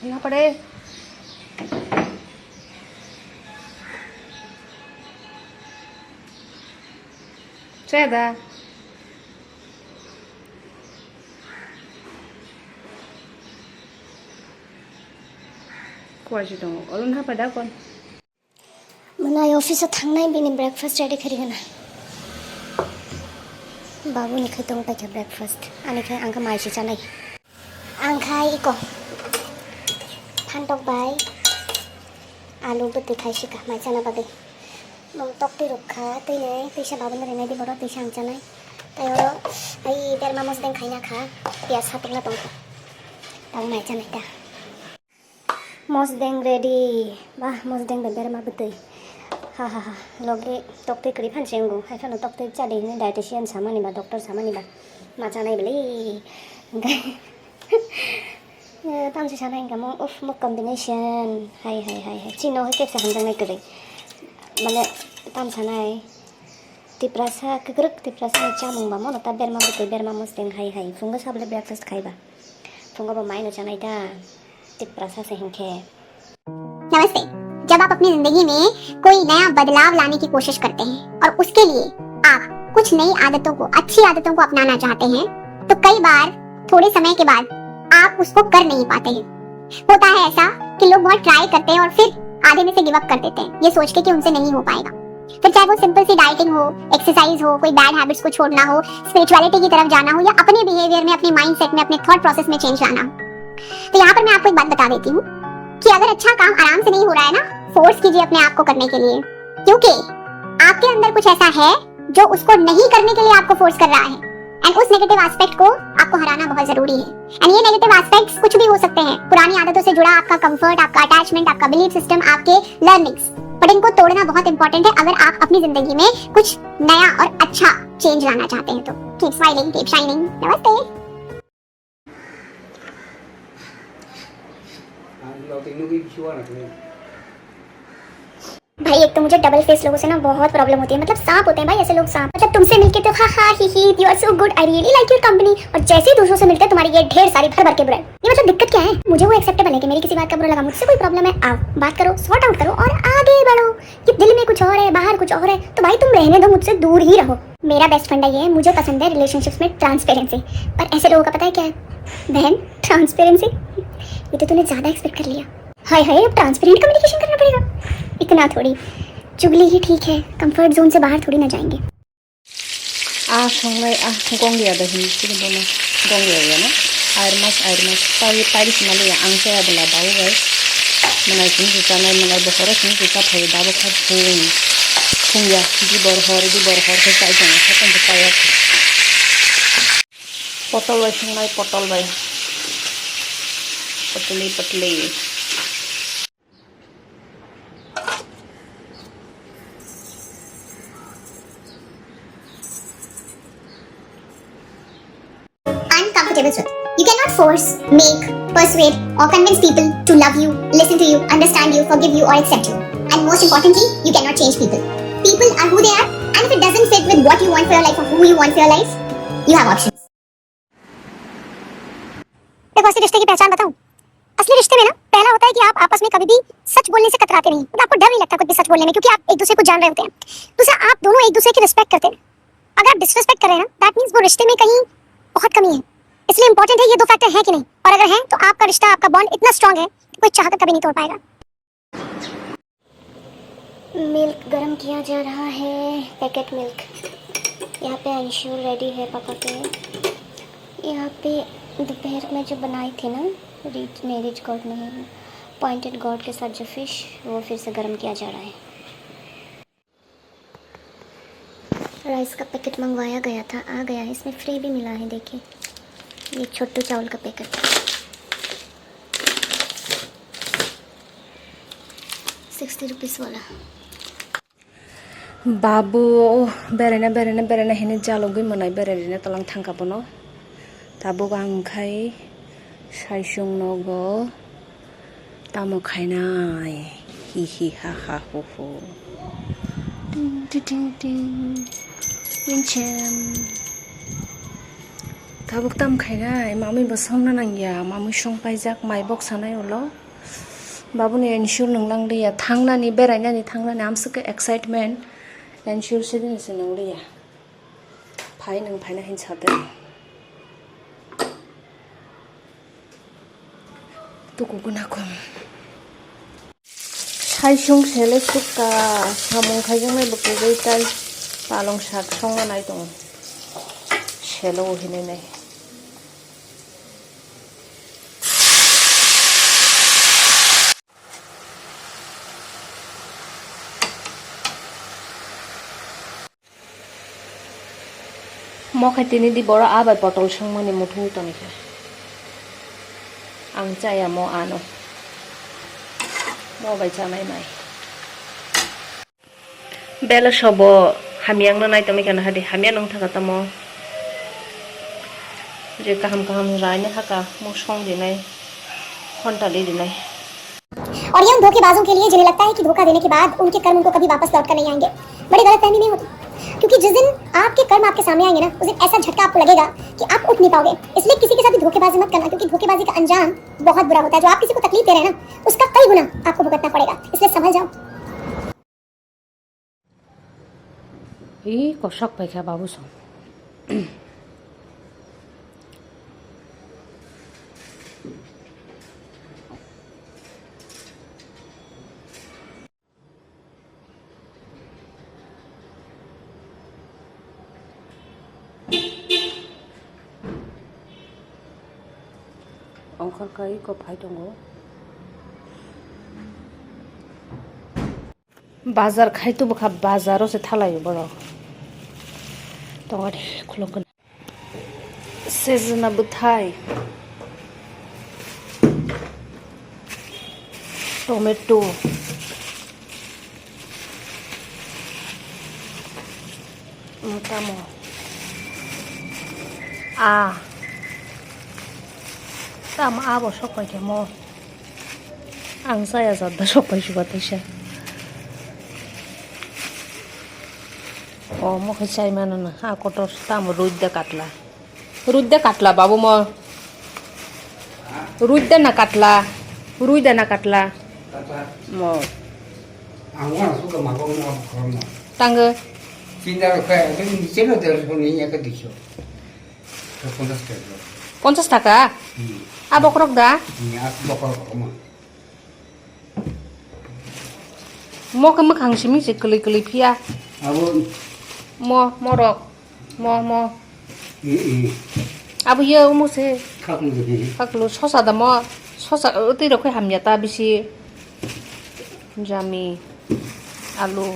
यहाँ पड़े Seda. Kuashi dong. Olun ha pada kon. Mana office thangna bini breakfast ready kari gana. Babu ni khai tong pakai breakfast. Ani khai angka mai si chanai. Angkai iko. Phantok bai. Alu bete khai si ka mai chana babe. Mong tok ti rukha tei nei tei sa babu na renai di boro tei sang chanai. Tayo ai derma mos deng khai na kha. Pias hatik na tong. Tong mai chanai ta. Mos deng ready. Bah mos deng derma bete. Ha loge tok ti kri phan chengu. Hai phan tok ti cha de ni dietitian sama ni ba doctor sama ni ba. Ma chanai beli. Tam si chanai ka mong of mo combination. Hai. Chino hai kek sa hanjang nai kri. Mane tam sanai tiprasa kegrek tiprasa chamung ba mono ta berma bete berma mosteng hai funga sable breakfast khaiba funga ba mai no chanai da tiprasa se hinke। नमस्ते। जब आप अपनी जिंदगी में कोई नया बदलाव लाने की कोशिश करते हैं और उसके लिए आप कुछ नई आदतों को, अच्छी आदतों को अपनाना चाहते हैं, तो कई बार थोड़े समय के बाद आप उसको कर नहीं पाते हैं। होता है ऐसा कि लोग बहुत ट्राई करते हैं और फिर आधे में से गिव अप कर देते हैं, ये सोच के कि उनसे नहीं हो पाएगा। फिर चाहे वो सिंपल सी डाइटिंग हो, एक्सरसाइज हो, कोई बैड हैबिट्स को छोड़ना हो, स्पिरिचुअलिटी की तरफ जाना हो, या अपने बिहेवियर में, अपने माइंडसेट में, अपने थॉट प्रोसेस में चेंज लाना हो। तो यहाँ पर मैं आपको एक बात बता देती हूँ कि अगर अच्छा काम आराम से नहीं हो रहा है ना, फोर्स कीजिए अपने आप को करने के लिए, क्योंकि आपके अंदर कुछ ऐसा है जो उसको नहीं करने के लिए आपको फोर्स कर रहा है। एंड उस नेगेटिव एस्पेक्ट को आपको हराना बहुत जरूरी है। एंड ये नेगेटिव एस्पेक्ट्स कुछ भी हो सकते हैं, पुरानी आदतों से जुड़ा आपका कंफर्ट, आपका अटैचमेंट, आपका बिलीफ सिस्टम, आपके लर्निंग्स, बट इनको तोड़ना बहुत इंपॉर्टेंट है अगर आप अपनी जिंदगी में कुछ नया और अच्छा चेंज लाना चाहते हैं। तो कीप स्माइलिंग, कीप शाइनिंग। नमस्ते। भाई एक तो मुझे डबल फेस लोगों से ना बहुत प्रॉब्लम होती है, मतलब सांप होते हैं भाई ऐसे लोग, सांप। मतलब तुमसे मिलके तो हा ही you are so good, I really like your company, और जैसे ही दूसरों से मिलते हैं तुम्हारी ये ढेर सारी भर भर के बुराई। ये मतलब दिक्कत क्या है? मुझे वो एक्सेप्टेबल है कि मेरी किसी बात का बुरा लगा, मुझसे कोई प्रॉब्लम है, आओ बात करो, सॉर्ट आउट करो और आगे बढ़ो। कि दिल में कुछ और है, बाहर कुछ और है, तो भाई तुम रहने दो, मुझसे दूर ही रहो। मेरा बेस्ट फंडा ये है, मुझे पसंद है रिलेशनशिप्स में ट्रांसपेरेंसी, पर ऐसे लोगों का पता है क्या है बहन? ट्रांसपेरेंसी। ये तो तूने ज्यादा एक्सपेक्ट कर लिया। हाय हाय, अब ट्रांसपेरेंट कम्युनिकेशन करना पड़ेगा। इतना थोड़ी, चुगली ही ठीक है, कंफर्ट जोन से बाहर थोड़ी ना जाएंगे। संनाय गंगिया दहिन सिरि बोनो गंगिया या ना आयरमास पारि सिमाले आं जाया बला बाव गाय मनाय सिन जानाय मनाय बखर सिन जा थायो दाबो खा फुंया दिबर हर के साइ जङ सातन पाया पटल बाय संनाय पटल बाय पतली uncomfortable truth. You cannot force, make, persuade, or convince people to love you, listen to you, understand you, forgive you, or accept you. And most importantly, you cannot change people. People are who they are, and if it doesn't fit with what you want for your life or who you want for your life, you have options. देखो असली रिश्ते की पहचान बताऊं? असली रिश्ते में ना पहला होता है कि आप आपस में कभी भी सच बोलने से कतराते नहीं, मतलब आपको डर नहीं लगता कुछ भी सच बोलने में, क्योंकि आप एक दूसरे को जान रहे होते हैं। दूसरा, आप दोनों एक दूसरे की रिस्पेक्ट करते हैं। अगर आप डिसरिस्पेक्ट कर रहे हैं ना, दैट मींस वो रिश्ते में कहीं बहुत कमी है। इसलिए इंपॉर्टेंट है ये दो फैक्टर है कि नहीं, और अगर है तो आपका रिश्ता, आपका बॉन्ड इतना स्ट्रांग है कि कोई चाहकर कभी नहीं तोड़ पाएगा। मिल्क गर्म किया जा रहा है, पैकेट मिल्क। यहाँ पे अंशुल रेडी है पापा के। यहाँ पे दोपहर में जो बनाई थी ना मैरिज गॉड में पॉइंटेड गॉड के साथ जो फिश, वो फिर से गर्म किया जा रहा है। राइस का पैकेट मंगवाया गया था, आ गया है, इसमें फ्री भी मिला है। देखिए ये छोटू चावल का पैकेट 60 रुपीस वाला। बाबु बेरायना हेने जालगै मोननाय बेरायना तलां थांखाबोनो दाबो गांखाय साइसुं नगो तामो खायनाय हि हा हा हो हो टिं विनचेम दाबो ताम खायनाय मामी बसंना नांगिया मामी संपायजाक माइ बक्स सानाय उलो बाबुनि एनश्योर नंलांदैया थांनानै बेरायनानै थांनानै आमसोके एक्साइटमेन्ट एनश्योर सिदिनसो नंदैया फाय नों फायना हिन सादो तो गुगुनाखम साइसुं सेले सुका सामं खायजोंलाय बकुगै ताय पालं साग संना नाय दं सेलो हिनाय मखाइतिनि दि बड़ आबाय पटल संमनि मुथु तनिखे आं जाया म आनो मबाय जानाय माय बेला सब हामियांनो नाय तमिखाना हादि हामिया नंग थाका तम जे काहम रायने हाका मो संग दिनाय खंटाली दिनाय। और ये उन धोखेबाजों के लिए जिन्हें लगता है कि धोखा देने के बाद उनके कर्म उनको कभी वापस लौट कर नहीं आएंगे, बड़ी गलतफहमी नहीं होती, क्योंकि जिस दिन आपके कर्म आपके सामने आएंगे ना, उस दिन ऐसा झटका आपको लगेगा कि आप उठ नहीं पाओगे। इसलिए किसी के साथ भी धोखेबाजी मत करना, क्योंकि धोखेबाजी का अंजाम बहुत बुरा होता है। जो आप किसी को तकलीफ दे रहे हैं ना, उसका कई गुना आपको भुगतना पड़ेगा, इसलिए संभल जाओ। 이 거삭 백야 바부성 엉컬까이 거 파이던거 बाजार खाइतो बखा बाजारों से थालायो बड़ो तंगारी खुलंगन सेजना बुथाय टमेटो तामो ताम आबो सकाय म आं जाया जादा सकाय जुबाथायसो Mo khosai mana na ha kotor tam ruidda katla babu mo ruidda na katla mo Angwan suka magong na kormo. tangga Sindar kaya kan dicelo dari punya ke diso. Ke kontas ke. 50 taka abokrok da Ini aku bakal kormo. mo ke makhang simi se keli pia Abu morok mo ini abu ye mo se kak ni gini. kaklu sosa da mo sosa uti ro khoi hamya ta bisi jami alu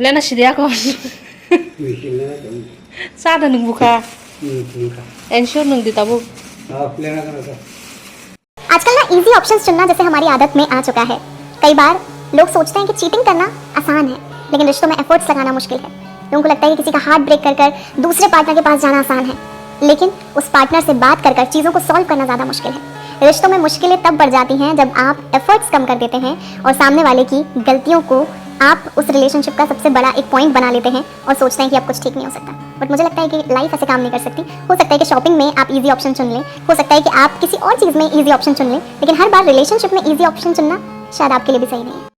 lena sidia ko Misalnya kan. sa da nung buka Ini kak. ensure nung ditabu Aku lena kan ada. आजकल ना easy options चुनना जैसे हमारी आदत में आ चुका है। कई बार लोग सोचते हैं कि चीटिंग करना आसान है, लेकिन रिश्तों में एफर्ट्स लगाना मुश्किल है। लोगों को लगता है कि किसी का हार्ट ब्रेक कर दूसरे पार्टनर के पास जाना आसान है, लेकिन उस पार्टनर से बात कर चीज़ों को सॉल्व करना ज़्यादा मुश्किल है। रिश्तों में मुश्किलें तब बढ़ जाती हैं जब आप एफर्ट्स कम कर देते हैं और सामने वाले की गलतियों को आप उस रिलेशनशिप का सबसे बड़ा एक पॉइंट बना लेते हैं और सोचते हैं कि अब कुछ ठीक नहीं हो सकता। बट मुझे लगता है कि लाइफ ऐसे काम नहीं कर सकती। हो सकता है कि शॉपिंग में आप इजी ऑप्शन चुन लें, हो सकता है कि आप किसी और चीज़ में इजी ऑप्शन चुन लें, लेकिन हर बार रिलेशनशिप में इजी ऑप्शन चुनना शायद आपके लिए भी सही नहीं है।